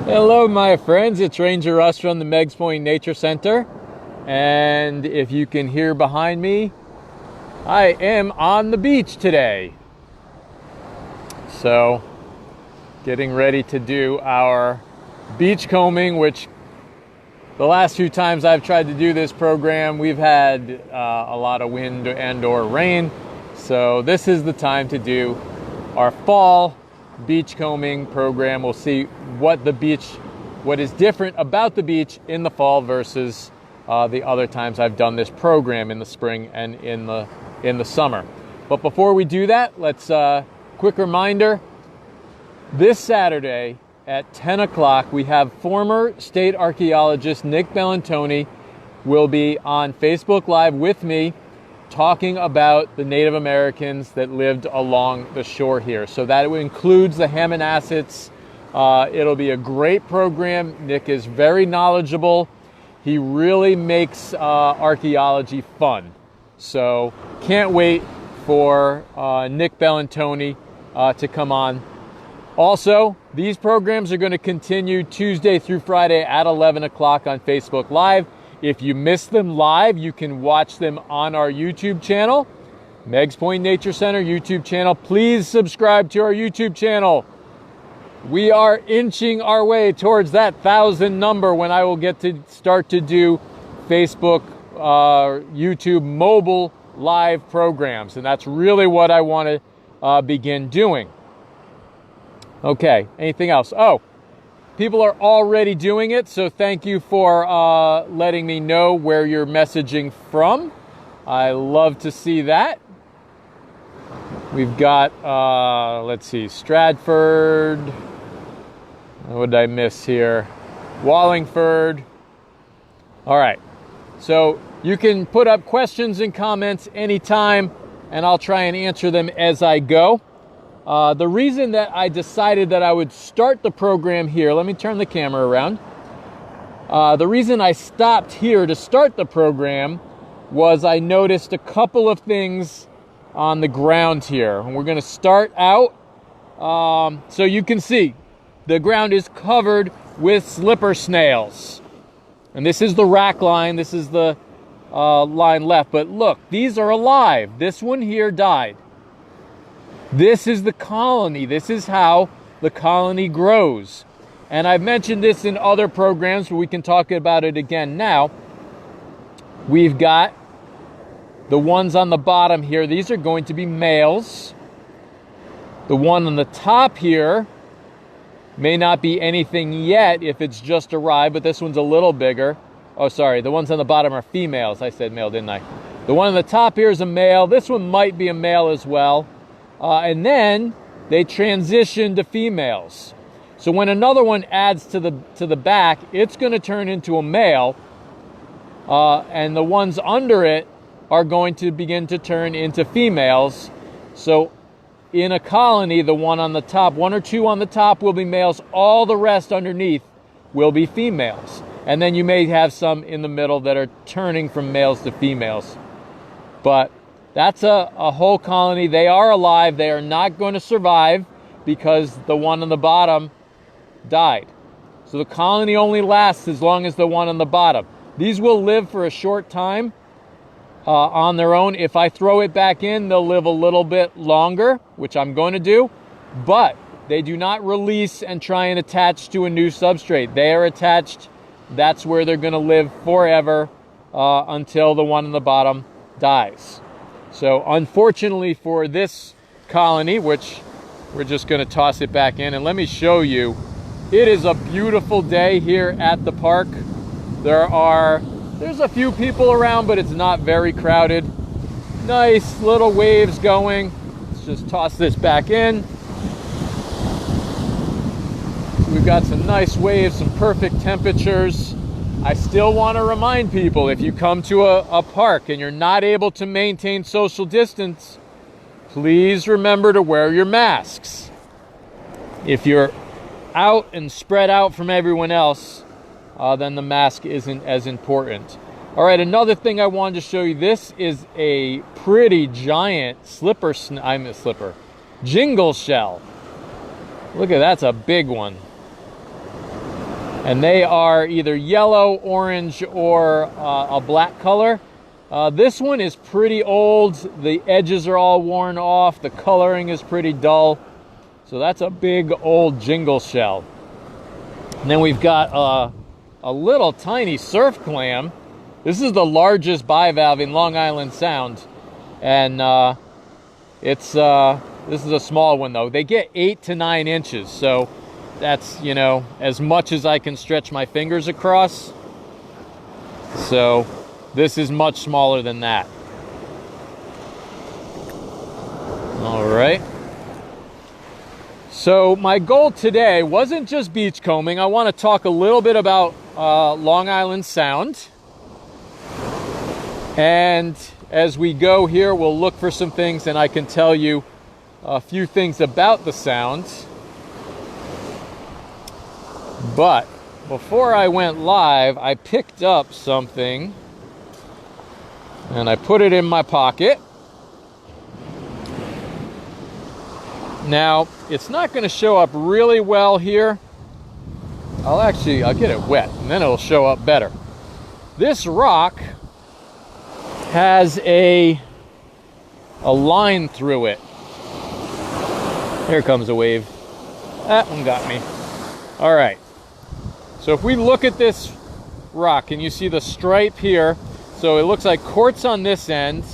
Hello my friends, it's Ranger Russ from the Meigs Nature Center, and if you can hear behind me, I am on the beach today. So, getting ready to do our beachcombing, which the last few times I've tried to do this program, we've had a lot of wind and or rain. So this is the time to do our fall beachcombing program. We'll see what is different about the beach in the fall versus the other times I've done this program in the spring and in the summer. But before we do that, let's quick reminder. This Saturday at 10 o'clock, we have former state archaeologist Nick Bellantoni will be on Facebook Live with me talking about the Native Americans that lived along the shore here. So that includes the Hammonassets. It'll be a great program. Nick is very knowledgeable. He really makes archaeology fun. So can't wait for Nick Bellantoni to come on. Also, these programs are going to continue Tuesday through Friday at 11 o'clock on Facebook Live. If you miss them live, you can watch them on our YouTube channel, Meigs Point Nature Center YouTube channel. Please subscribe to our YouTube channel. We are inching our way towards that 1,000 number when I will get to start to do Facebook, YouTube mobile live programs. And that's really what I want to begin doing. Okay, anything else? Oh, people are already doing it, so thank you for letting me know where you're messaging from. I love to see that. We've got, let's see, Stratford. What did I miss here? Wallingford. All right, so you can put up questions and comments anytime, and I'll try and answer them as I go. The reason that I decided that I would start the program here, let me turn the camera around. The reason I stopped here to start the program was I noticed a couple of things on the ground here. And we're going to start out, so you can see the ground is covered with slipper snails. And this is the rack line, this is the line left. But look, these are alive. This one here died. This is the colony. This is how the colony grows. And I've mentioned this in other programs, but we can talk about it again now. We've got the ones on the bottom here. These are going to be males. The one on the top here may not be anything yet if it's just arrived, but this one's a little bigger. Oh, sorry. The ones on the bottom are females. I said male, didn't I? The one on the top here is a male. This one might be a male as well. And then they transition to females. So when another one adds to the back, it's going to turn into a male, and the ones under it are going to begin to turn into females. So in a colony, the one on the top, one or two on the top will be males. All the rest underneath will be females. And then you may have some in the middle that are turning from males to females. But that's a whole colony. They are alive. They are not going to survive because the one on the bottom died. So the colony only lasts as long as the one on the bottom. These will live for a short time on their own. If I throw it back in, they'll live a little bit longer, which I'm going to do. But they do not release and try and attach to a new substrate. They are attached. That's where they're going to live forever until the one on the bottom dies. So unfortunately for this colony, which we're just going to toss it back in, and let me show you, it is a beautiful day here at the park. There's a few people around, but it's not very crowded. Nice little waves going. Let's just toss this back in. We've got some nice waves, some perfect temperatures. I still want to remind people, if you come to a park and you're not able to maintain social distance, please remember to wear your masks. If you're out and spread out from everyone else, then the mask isn't as important. All right, another thing I wanted to show you. This is a pretty giant jingle shell. Look at that's a big one. And they are either yellow, orange, or a black color. This one is pretty old. The edges are all worn off. The coloring is pretty dull. So that's a big old Jingle shell. And then we've got a little tiny surf clam. This is the largest bivalve in Long Island Sound. And this is a small one though. They get 8 to 9 inches. So that's, you know, as much as I can stretch my fingers across. So this is much smaller than that. All right. So my goal today wasn't just beachcombing. I want to talk a little bit about Long Island Sound. And as we go here, we'll look for some things, and I can tell you a few things about the Sound. But before I went live, I picked up something and I put it in my pocket. Now, it's not going to show up really well here. I'll get it wet and then it'll show up better. This rock has a line through it. Here comes a wave. That one got me. All right. So if we look at this rock, and you see the stripe here, so it looks like quartz on this end,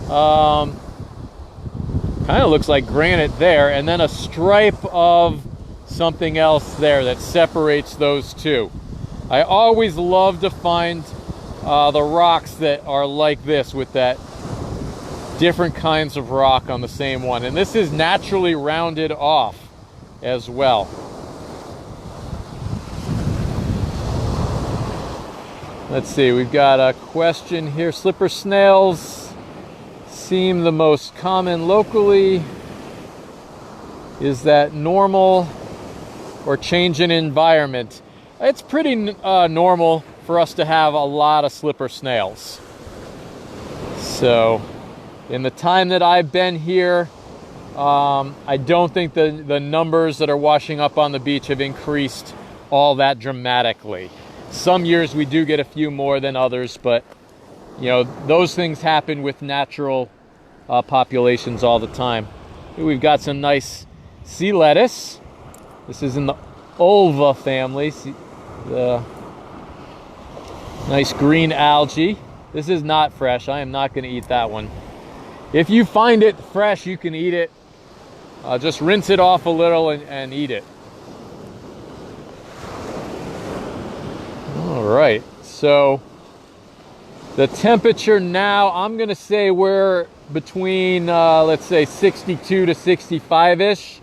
kind of looks like granite there, and then a stripe of something else there that separates those two. I always love to find the rocks that are like this, with that different kinds of rock on the same one, and this is naturally rounded off as well. Let's see, we've got a question here. Slipper snails seem the most common locally. Is that normal or change in environment? It's pretty normal for us to have a lot of slipper snails. So in the time that I've been here, I don't think the numbers that are washing up on the beach have increased all that dramatically. Some years we do get a few more than others, but you know, those things happen with natural populations all the time. Here we've got some nice sea lettuce. This is in the ulva family. See, the nice green algae. This is not fresh. I am not going to eat that one. If you find it fresh, you can eat it. Just rinse it off a little and eat it. All right, so the temperature now, I'm going to say we're between, let's say 62 to 65-ish.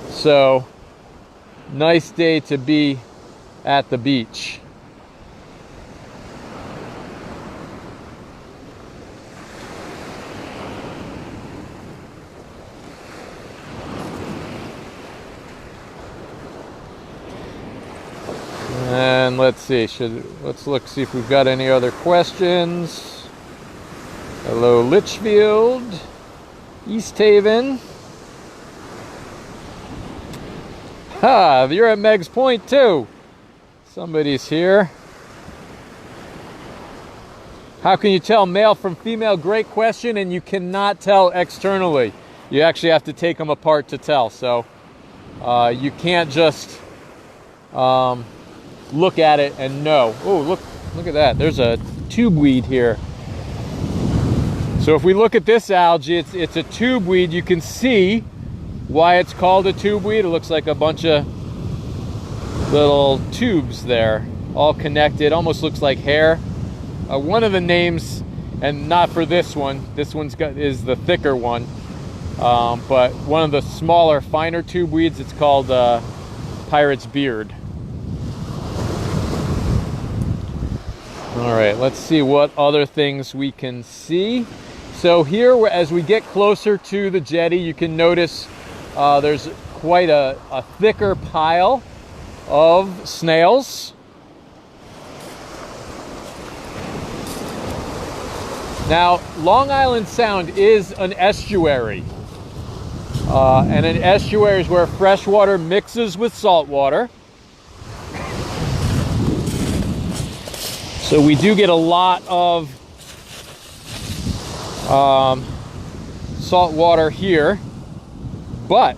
So, nice day to be at the beach. And let's see, let's look, see if we've got any other questions. Hello, Litchfield, East Haven. Ha, you're at Meigs Point too. Somebody's here. How can you tell male from female? Great question, and you cannot tell externally. You actually have to take them apart to tell. So you can't just look at it and know. Oh, look at that. There's a tubeweed here. So if we look at this algae, it's a tubeweed. You can see why it's called a tubeweed. It looks like a bunch of little tubes there, all connected. Almost looks like hair. One of the names, and not for this one. This is the thicker one. But one of the smaller, finer tubeweeds, it's called pirate's beard. All right, let's see what other things we can see. So here, as we get closer to the jetty, you can notice there's quite a thicker pile of snails. Now, Long Island Sound is an estuary. And an estuary is where fresh water mixes with salt water. So we do get a lot of salt water here, but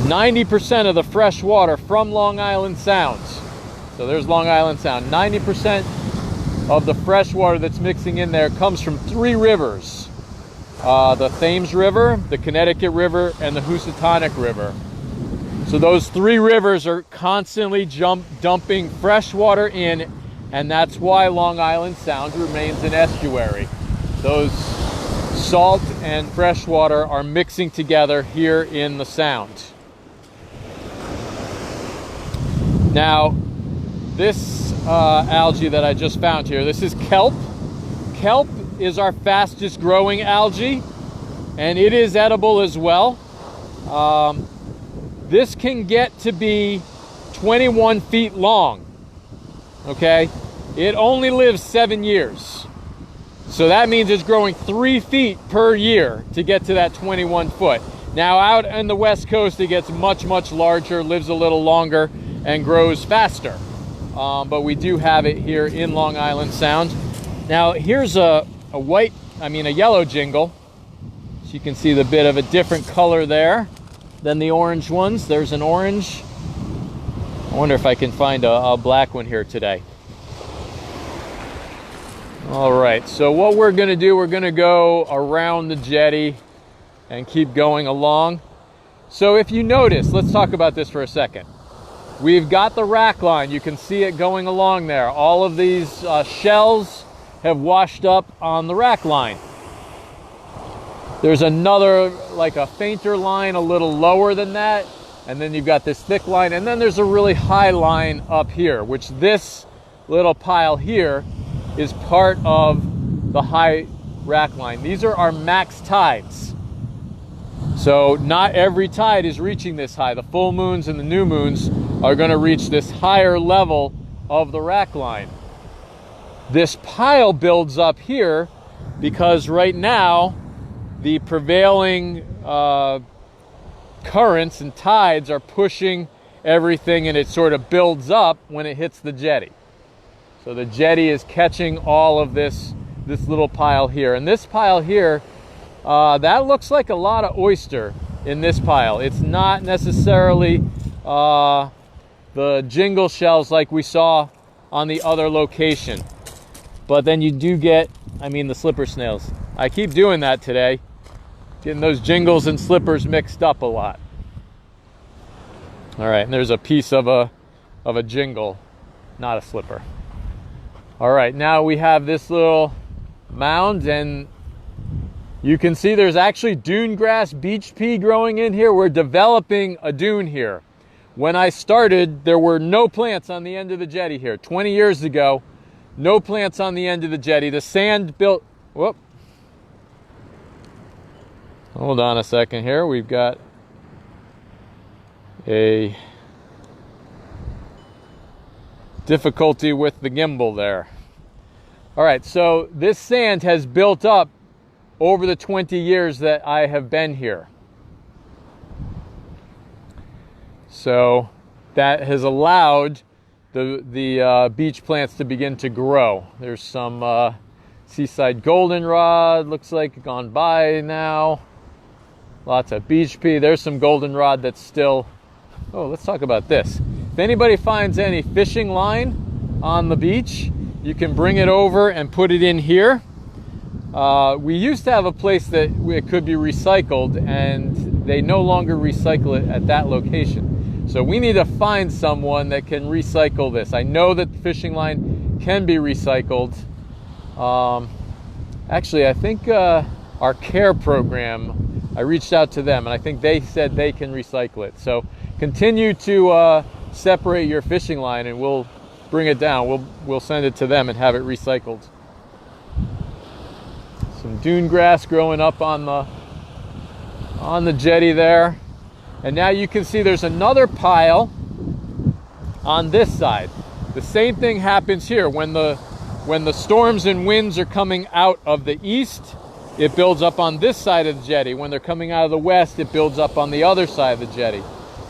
90% of the fresh water from Long Island Sounds, so there's Long Island Sound, 90% of the fresh water that's mixing in there comes from 3 rivers. The Thames River, the Connecticut River, and the Housatonic River. So those 3 rivers are constantly dumping fresh water in, and that's why Long Island Sound remains an estuary. Those salt and fresh water are mixing together here in the Sound. Now, this algae that I just found here, this is kelp. Kelp is our fastest growing algae, and it is edible as well. This can get to be 21 feet long, okay? It only lives 7 years. So that means it's growing 3 feet per year to get to that 21 foot. Now out on the West Coast, it gets much, much larger, lives a little longer, and grows faster. But we do have it here in Long Island Sound. Now here's a yellow jingle. So you can see the bit of a different color there than the orange ones. There's an orange. I wonder if I can find a black one here today. All right, so what we're gonna do, we're gonna go around the jetty and keep going along. So if you notice, let's talk about this for a second. We've got the rack line. You can see it going along there. All of these shells have washed up on the rack line. There's another, like a fainter line a little lower than that, and then you've got this thick line, and then there's a really high line up here, which this little pile here is part of the high rack line. These are our max tides. So not every tide is reaching this high. The full moons and the new moons are going to reach this higher level of the rack line. This pile builds up here because right now the prevailing currents and tides are pushing everything, and it sort of builds up when it hits the jetty. So the jetty is catching all of this little pile here. And this pile here, that looks like a lot of oyster in this pile. It's not necessarily the jingle shells like we saw on the other location. But then you do get, the slipper snails. I keep doing that today, getting those jingles and slippers mixed up a lot. All right, and there's a piece of a jingle, not a slipper. All right, now we have this little mound, and you can see there's actually dune grass, beach pea growing in here. We're developing a dune here. When I started, there were no plants on the end of the jetty here. 20 years ago, no plants on the end of the jetty. The sand built, whoop. Hold on a second here. We've got a difficulty with the gimbal there. All right, so this sand has built up over the 20 years that I have been here. So that has allowed the beach plants to begin to grow. There's some seaside goldenrod, looks like gone by now. Lots of beach pea. There's some goldenrod that's still, oh, let's talk about this. If anybody finds any fishing line on the beach, you can bring it over and put it in here. We used to have a place that it could be recycled, and they no longer recycle it at that location. So we need to find someone that can recycle this. I know that the fishing line can be recycled. Actually, I think our care program, I reached out to them, and I think they said they can recycle it. So continue to separate your fishing line, and we'll bring it down. We'll send it to them and have it recycled. Some dune grass growing up on the jetty there. And now you can see there's another pile on this side. The same thing happens here. When the storms and winds are coming out of the east, it builds up on this side of the jetty. When they're coming out of the west, it builds up on the other side of the jetty.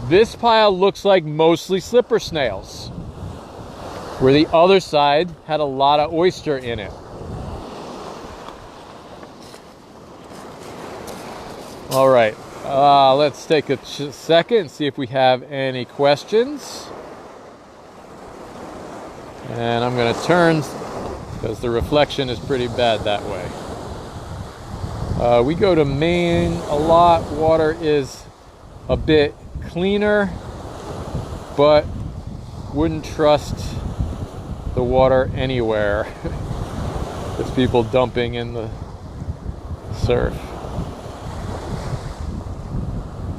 This pile looks like mostly slipper snails. where the other side had a lot of oyster in it. All right, let's take a second and see if we have any questions. And I'm going to turn because the reflection is pretty bad that way. We go to Maine a lot. Water is a bit cleaner, but wouldn't trust the water anywhere. There's people dumping in the surf.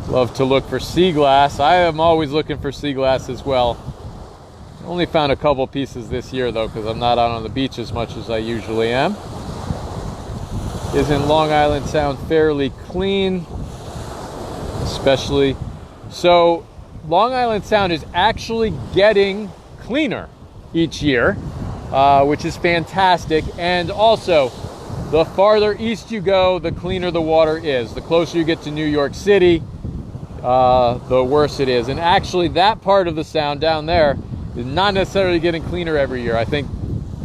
Love to look for sea glass. I am always looking for sea glass as well. Only found a couple pieces this year though, because I'm not out on the beach as much as I usually am. Isn't Long Island Sound fairly clean? Especially, so Long Island Sound is actually getting cleaner each year, which is fantastic. And also, the farther east you go, the cleaner the water is. The closer you get to New York City, the worse it is. And actually, that part of the sound down there is not necessarily getting cleaner every year. I think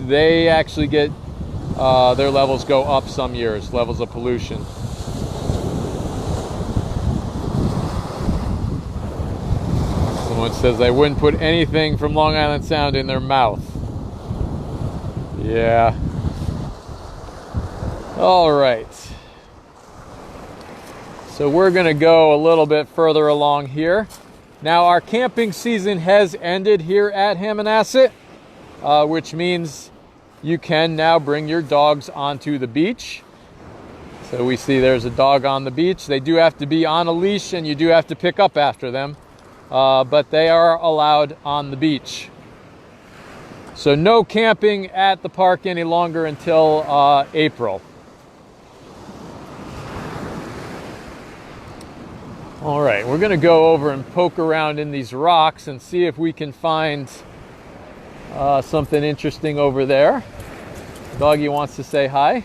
they actually get, their levels go up some years, levels of pollution. Someone says they wouldn't put anything from Long Island Sound in their mouth. Yeah. All right. So we're going to go a little bit further along here. Now our camping season has ended here at Hammonasset, which means you can now bring your dogs onto the beach. So we see there's a dog on the beach. They do have to be on a leash and you do have to pick up after them, but they are allowed on the beach. So no camping at the park any longer until April. All right, we're gonna go over and poke around in these rocks and see if we can find something interesting over there. Doggy wants to say hi.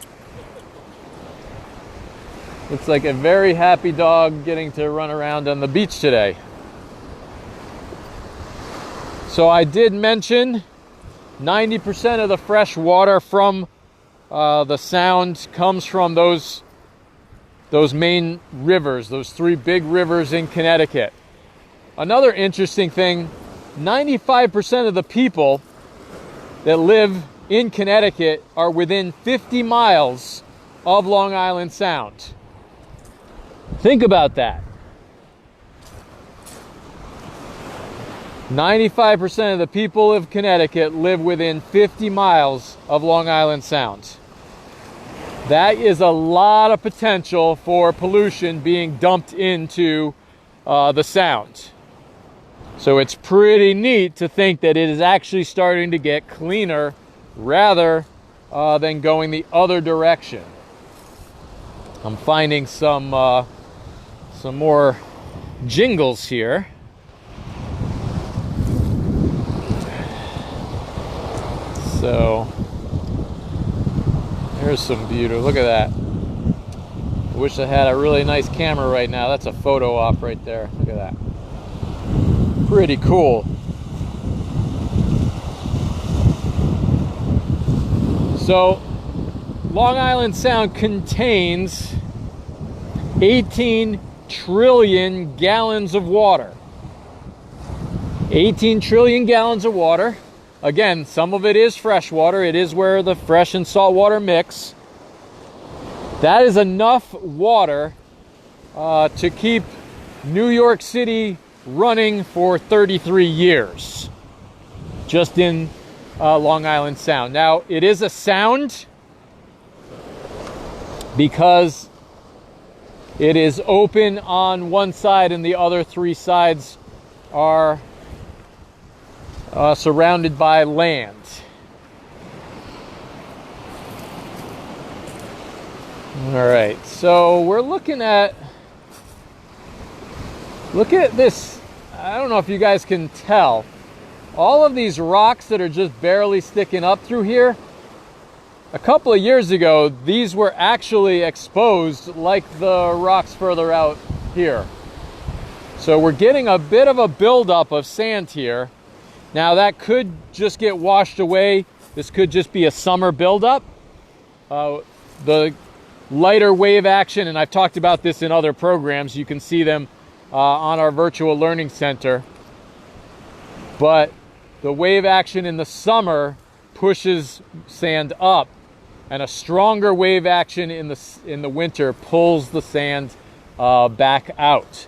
Looks like a very happy dog getting to run around on the beach today. So I did mention 90% of the fresh water from the sound comes from those main rivers, those three big rivers in Connecticut. Another interesting thing, 95% of the people that live in Connecticut are within 50 miles of Long Island Sound. Think about that. 95% of the people of Connecticut live within 50 miles of Long Island Sound. That is a lot of potential for pollution being dumped into the sound. So it's pretty neat to think that it is actually starting to get cleaner rather than going the other direction. I'm finding some more jingles here. So there's some beauty. Look at that. I wish I had a really nice camera right now. That's a photo op right there. Look at that. Pretty cool. So Long Island Sound contains 18 trillion gallons of water. 18 trillion gallons of water. Again, some of it is fresh water. It is where the fresh and salt water mix. That is enough water to keep New York City running for 33 years, just in Long Island Sound. Now, it is a sound because it is open on one side and the other three sides are surrounded by land. All right, so we're looking at, look at this. I don't know if you guys can tell. All of these rocks that are just barely sticking up through here, a couple of years ago, these were actually exposed like the rocks further out here. So we're getting a bit of a buildup of sand here. Now that could just get washed away. This could just be a summer buildup. The lighter wave action, and I've talked about this in other programs, you can see them on our virtual learning center. But the wave action in the summer pushes sand up, and a stronger wave action in the winter pulls the sand back out.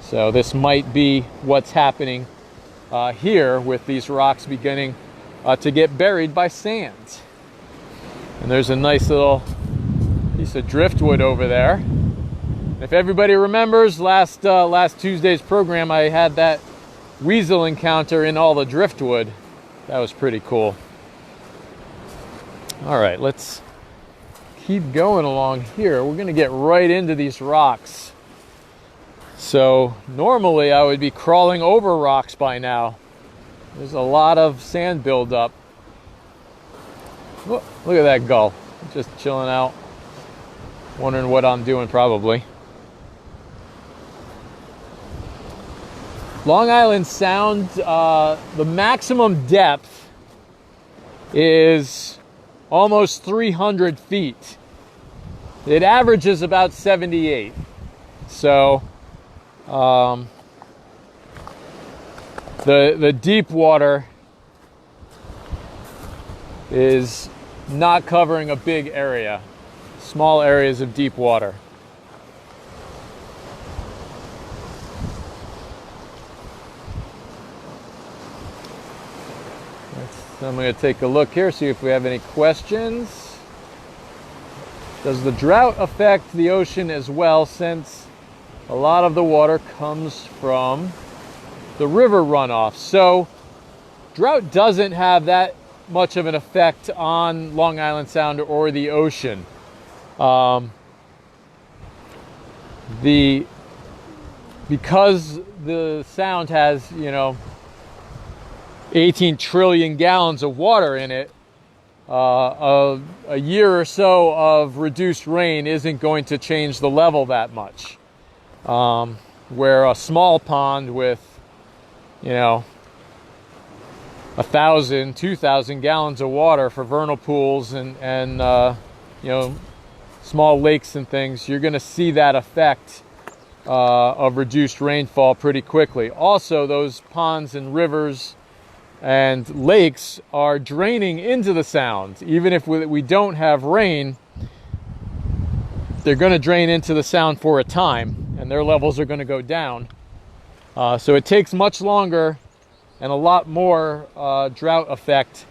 So this might be what's happening here with these rocks beginning to get buried by sand. And there's a nice little piece of driftwood over there. If everybody remembers last Tuesday's program, I had that weasel encounter in all the driftwood. That was pretty cool. All right, let's keep going along here. We're going to get right into these rocks. So normally I would be crawling over rocks by now. There's a lot of sand buildup. Look at that gull, just chilling out, wondering what I'm doing probably. Long Island Sound, the maximum depth is almost 300 feet. It averages about 78. So the deep water is not covering a big area, small areas of deep water. I'm going to take a look here, see if we have any questions. Does the drought affect the ocean as well, since a lot of the water comes from the river runoff? So drought doesn't have that much of an effect on Long Island Sound or the ocean. Because the sound has, 18 trillion gallons of water in it, a year or so of reduced rain isn't going to change the level that much. Where a small pond with, 1,000, 2,000 gallons of water for vernal pools and small lakes and things, you're going to see that effect of reduced rainfall pretty quickly. Also, those ponds and rivers and lakes are draining into the sound. Even if we don't have rain, they're going to drain into the sound for a time, and their levels are going to go down. So it takes much longer and a lot more drought effect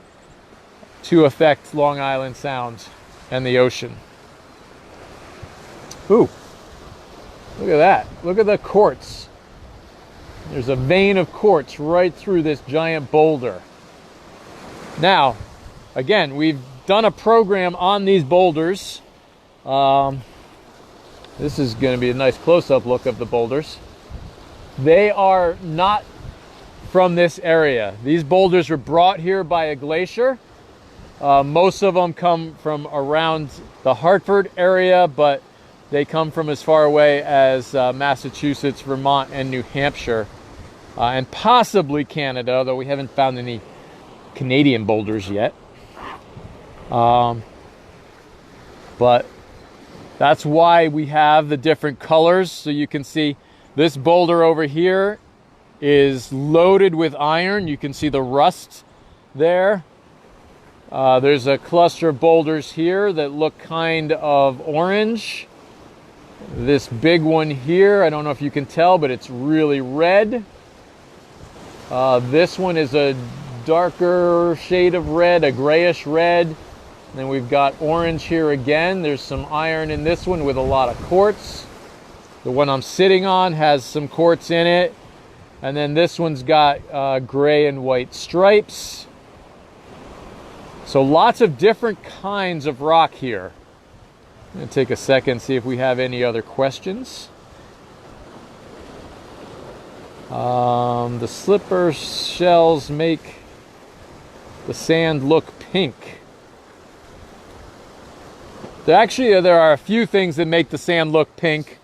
to affect Long Island Sound and the ocean. Ooh, look at that. Look at the quartz. There's a vein of quartz right through this giant boulder. Now, again, we've done a program on these boulders. This is going to be a nice close-up look of the boulders. They are not from this area. These boulders were brought here by a glacier. Most of them come from around the Hartford area, but they come from as far away as Massachusetts, Vermont, and New Hampshire, and possibly Canada, though we haven't found any Canadian boulders yet. But that's why we have the different colors. So you can see this boulder over here is loaded with iron. You can see the rust there. There's a cluster of boulders here that look kind of orange. This big one here, I don't know if you can tell, but it's really red. This one is a darker shade of red, a grayish red. And then we've got orange here again. There's some iron in this one with a lot of quartz. The one I'm sitting on has some quartz in it. And then this one's got gray and white stripes. So lots of different kinds of rock here. I'm going to take a second, see if we have any other questions. The slipper shells make the sand look pink. There are a few things that make the sand look pink.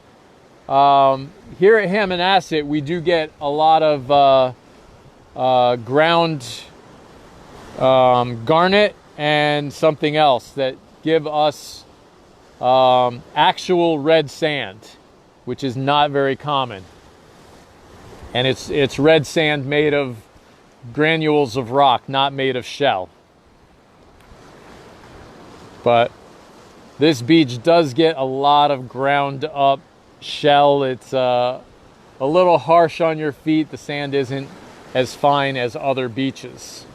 Here at Hammonasset, we do get a lot of ground garnet and something else that give us actual red sand, which is not very common. And it's red sand made of granules of rock, not made of shell. But this beach does get a lot of ground up shell. It's a little harsh on your feet. The sand isn't as fine as other beaches.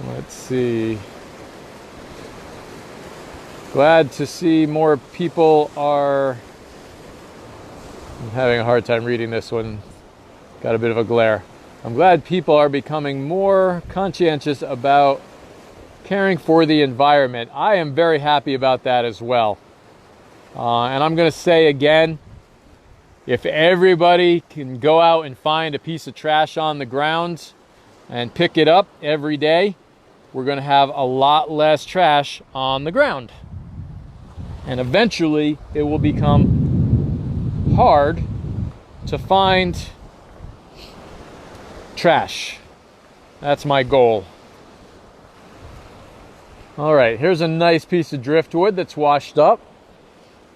Let's see. Glad to see more people are... I'm having a hard time reading this one. Got a bit of a glare. I'm glad people are becoming more conscientious about caring for the environment. I am very happy about that as well. And I'm going to say again, if everybody can go out and find a piece of trash on the ground and pick it up every day, we're going to have a lot less trash on the ground. And eventually it will become hard to find trash. That's my goal. All right, here's a nice piece of driftwood that's washed up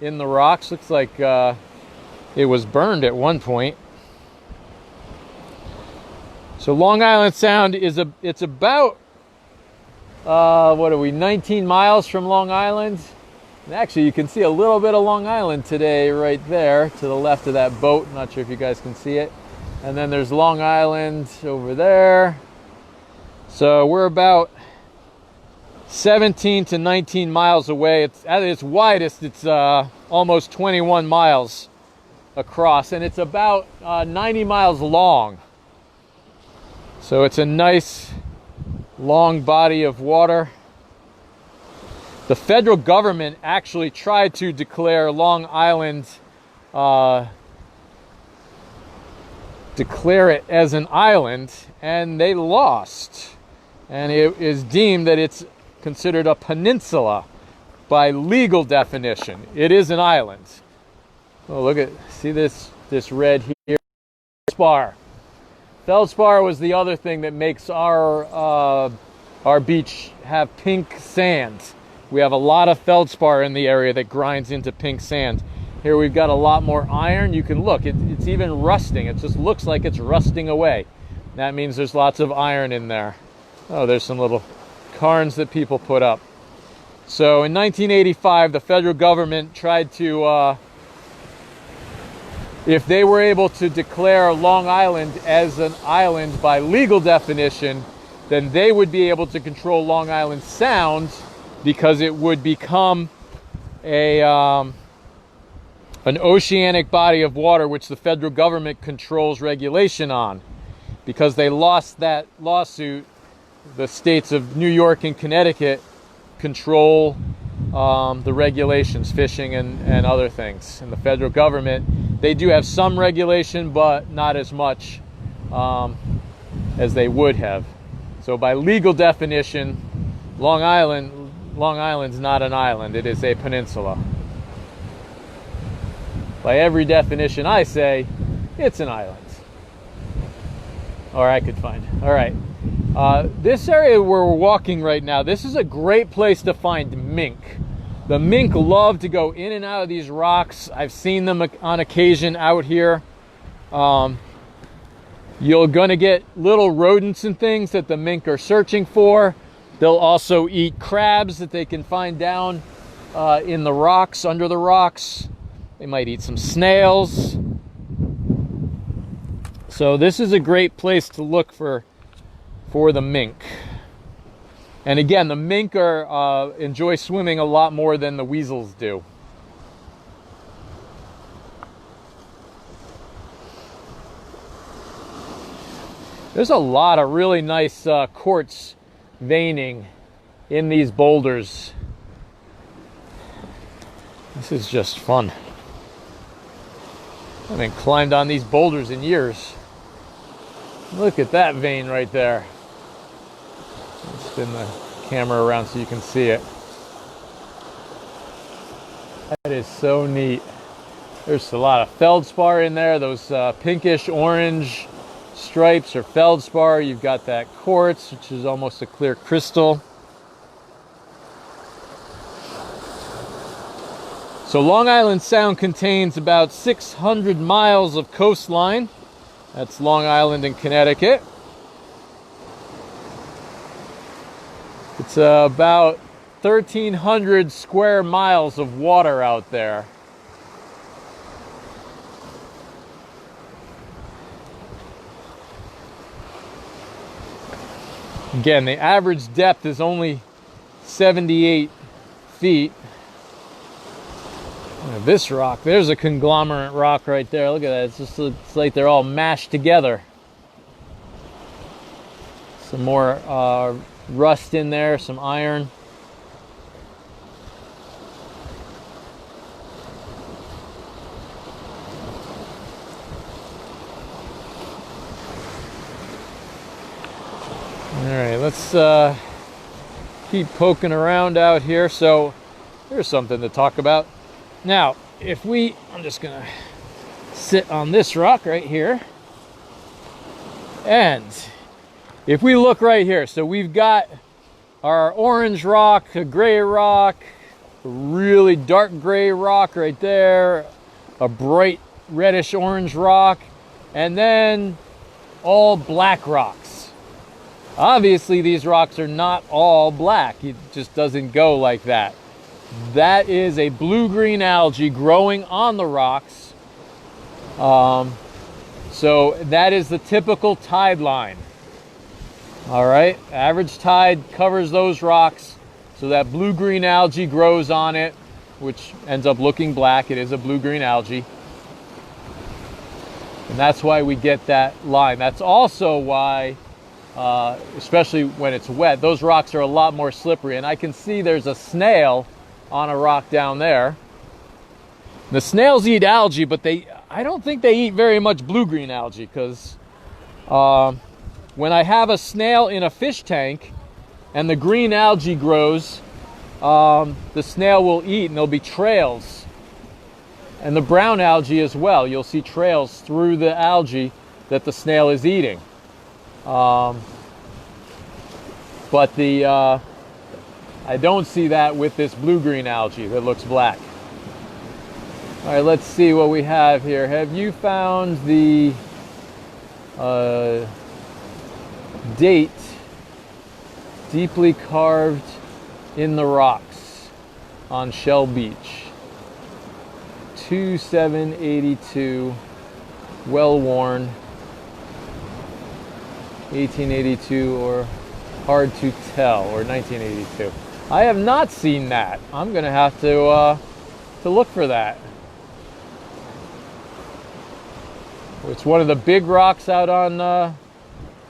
in the rocks. Looks like it was burned at one point. So Long Island Sound is it's about what are we, 19 miles from Long Island. And actually, you can see a little bit of Long Island today right there to the left of that boat. Not sure if you guys can see it. And then there's Long Island over there. So we're about 17 to 19 miles away. It's at its widest, it's almost 21 miles across, and it's about 90 miles long. So it's a nice long body of water. The federal government actually tried to declare Long Island, declare it as an island, and they lost. And it is deemed that it's considered a peninsula by legal definition. It is an island. Oh, look at, see this red here? Feldspar. Feldspar was the other thing that makes our beach have pink sand. We have a lot of feldspar in the area that grinds into pink sand. Here we've got a lot more iron. You can look, it's even rusting. It just looks like it's rusting away. That means there's lots of iron in there. Oh, there's some little cairns that people put up. So in 1985, the federal government tried to, if they were able to declare Long Island as an island by legal definition, then they would be able to control Long Island Sound, because it would become an oceanic body of water which the federal government controls regulation on. Because they lost that lawsuit, the states of New York and Connecticut control the regulations, fishing and other things. And the federal government, they do have some regulation, but not as much as they would have. So by legal definition, Long Island's not an island, it is a peninsula. By every definition I say, it's an island. Or I could find. All right. This area where we're walking right now, this is a great place to find mink. The mink love to go in and out of these rocks. I've seen them on occasion out here. You're gonna get little rodents and things that the mink are searching for. They'll also eat crabs that they can find down in the rocks, under the rocks. They might eat some snails. So this is a great place to look for the mink. And again, the mink enjoy swimming a lot more than the weasels do. There's a lot of really nice quartz veining in these boulders. This is just fun. I haven't climbed on these boulders in years. Look at that vein right there. I'll spin the camera around so you can see it. That is so neat. There's a lot of feldspar in there. Those pinkish orange stripes are feldspar. You've got that quartz, which is almost a clear crystal. So Long Island Sound contains about 600 miles of coastline. That's Long Island in Connecticut. It's about 1,300 square miles of water out there. Again, the average depth is only 78 feet. This rock, there's a conglomerate rock right there. Look at that. It's like they're all mashed together. Some more rust in there, some iron. All right, let's keep poking around out here. So here's something to talk about. Now, I'm just gonna sit on this rock right here. And if we look right here, so we've got our orange rock, a gray rock, a really dark gray rock right there, a bright reddish orange rock, and then all black rocks. Obviously, these rocks are not all black. It just doesn't go like that. That is a blue-green algae growing on the rocks. So that is the typical tide line. All right, average tide covers those rocks, so that blue-green algae grows on it, which ends up looking black. It is a blue-green algae. And that's why we get that line. That's also why, especially when it's wet, those rocks are a lot more slippery. And I can see there's a snail on a rock down there. The snails eat algae, but I don't think they eat very much blue-green algae, because when I have a snail in a fish tank and the green algae grows, the snail will eat, and there'll be trails. And the brown algae as well. You'll see trails through the algae that the snail is eating. But I don't see that with this blue-green algae that looks black. All right, let's see what we have here. Have you found the date deeply carved in the rocks on Shell Beach? 2782, well worn, 1882 or hard to tell, or 1982. I have not seen that. I'm gonna have to look for that. It's one of the big rocks out on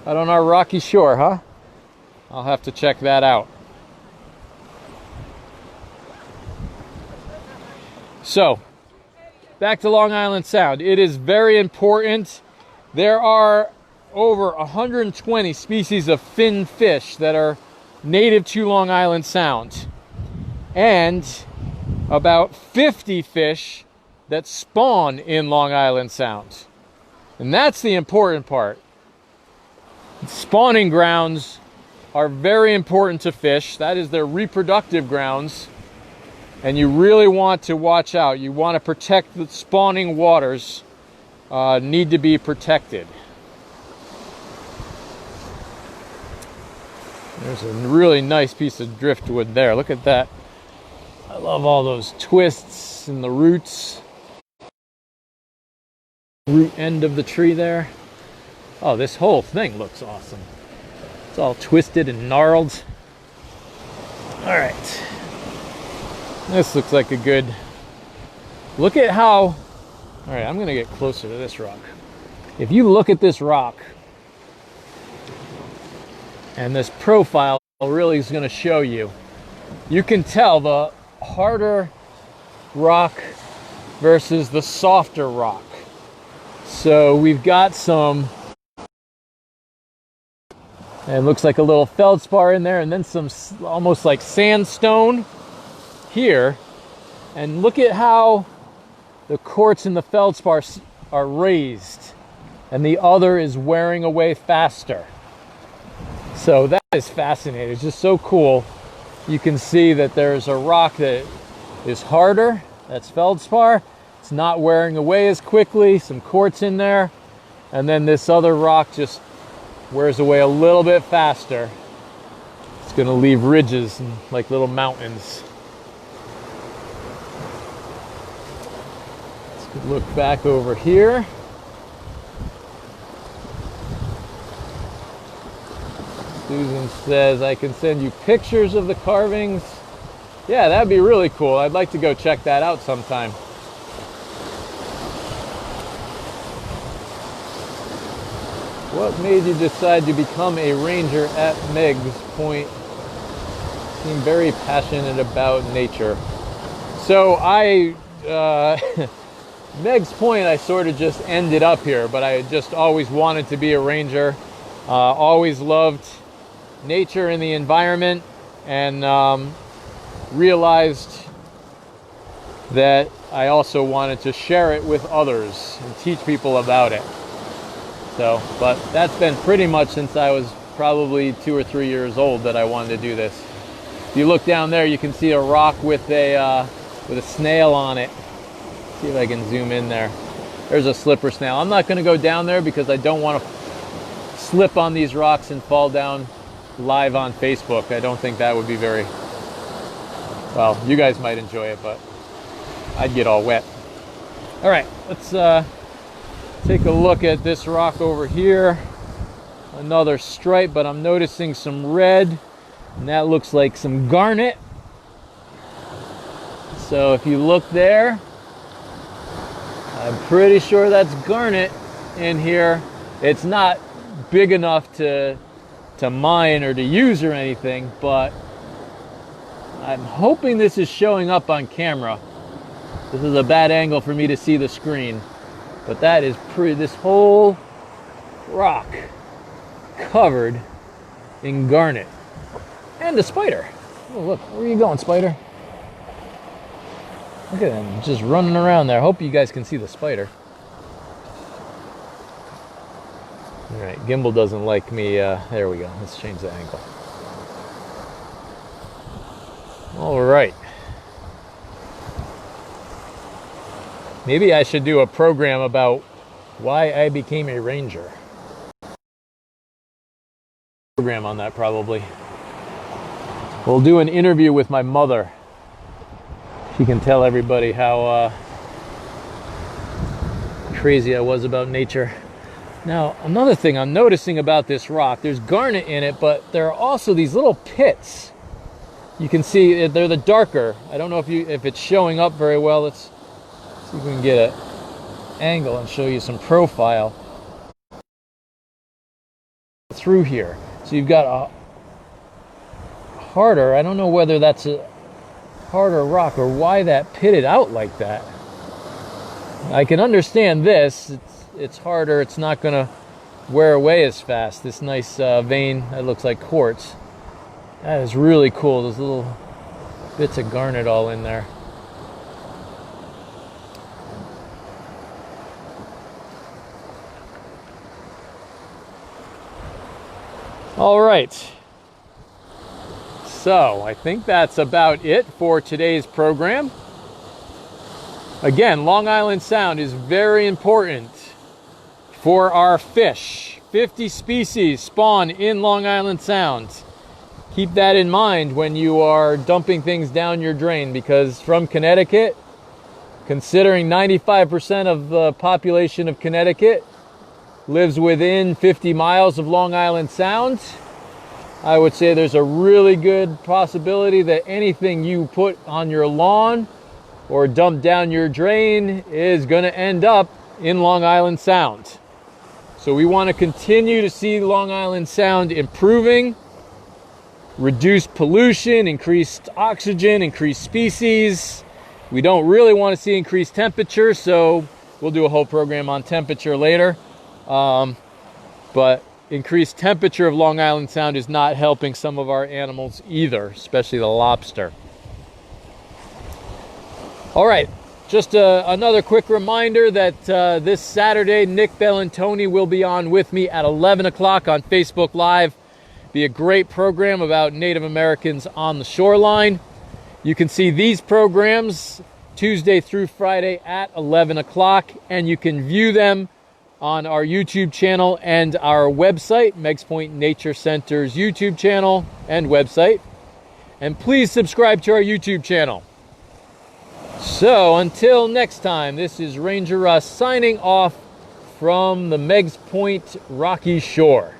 our rocky shore, huh? I'll have to check that out. So, back to Long Island Sound. It is very important. There are over 120 species of fin fish that are native to Long Island Sound, and about 50 fish that spawn in Long Island Sound. And that's the important part. Spawning grounds are very important to fish. That is their reproductive grounds. And you really want to watch out. You want to protect the spawning waters, need to be protected. There's a really nice piece of driftwood there. Look at that. I love all those twists and the roots. Root end of the tree there. Oh, this whole thing looks awesome. It's all twisted and gnarled. All right. This looks like a good... Look at how... All right, I'm going to get closer to this rock. If you look at this rock, and this profile really is going to show you, you can tell the harder rock versus the softer rock. So we've got some, and it looks like a little feldspar in there, and then some almost like sandstone here. And look at how the quartz and the feldspar are raised, and the other is wearing away faster. So that is fascinating. It's just so cool. You can see that there's a rock that is harder. That's feldspar. It's not wearing away as quickly. Some quartz in there. And then this other rock just wears away a little bit faster. It's going to leave ridges and like little mountains. Let's look back over here. Susan says, I can send you pictures of the carvings. Yeah, that'd be really cool. I'd like to go check that out sometime. What made you decide to become a ranger at Meigs Point? Seem very passionate about nature. So Meigs Point, I sort of just ended up here, but I just always wanted to be a ranger. Always loved nature and the environment, and realized that I also wanted to share it with others and teach people about it. So, but that's been pretty much since I was probably 2 or 3 years old that I wanted to do this. If you look down there, you can see a rock with a snail on it. See if I can zoom in there. There's a slipper snail. I'm not going to go down there because I don't want to slip on these rocks and fall down live on Facebook. I don't think that would be very, well, you guys might enjoy it, but I'd get all wet. All right, let's take a look at this rock over here. Another stripe, but I'm noticing some red, and that looks like some garnet. So if you look there, I'm pretty sure that's garnet in here. It's not big enough to mine or to use or anything, but I'm hoping this is showing up on camera. This is a bad angle for me to see the screen, but that is this whole rock covered in garnet. And a spider. Oh, look, where are you going, spider? Look at him just running around there. I hope you guys can see the spider. All right, gimbal doesn't like me. There we go. Let's change the angle. All right. Maybe I should do a program about why I became a ranger. Program on that probably. We'll do an interview with my mother. She can tell everybody how crazy I was about nature. Now, another thing I'm noticing about this rock, there's garnet in it, but there are also these little pits. You can see they're the darker. I don't know if it's showing up very well. Let's see if we can get an angle and show you some profile through here. So you've got a harder, I don't know whether that's a harder rock or why that pitted out like that. I can understand this. It's harder. It's not going to wear away as fast. This nice vein that looks like quartz. That is really cool. Those little bits of garnet all in there. All right. So I think that's about it for today's program. Again, Long Island Sound is very important for our fish. 50 species spawn in Long Island Sound. Keep that in mind when you are dumping things down your drain, because from Connecticut, considering 95% of the population of Connecticut lives within 50 miles of Long Island Sound, I would say there's a really good possibility that anything you put on your lawn or dump down your drain is going to end up in Long Island Sound. So we want to continue to see Long Island Sound improving, reduced pollution, increased oxygen, increased species. We don't really want to see increased temperature, so we'll do a whole program on temperature later. But increased temperature of Long Island Sound is not helping some of our animals either, especially the lobster. All right, Just another quick reminder that this Saturday, Nick Bellantoni will be on with me at 11 o'clock on Facebook Live. Be a great program about Native Americans on the shoreline. You can see these programs Tuesday through Friday at 11 o'clock, and you can view them on our YouTube channel and our website, Meigs Point Nature Center's YouTube channel and website. And please subscribe to our YouTube channel. So until next time, this is Ranger Russ signing off from the Meigs Point Rocky Shore.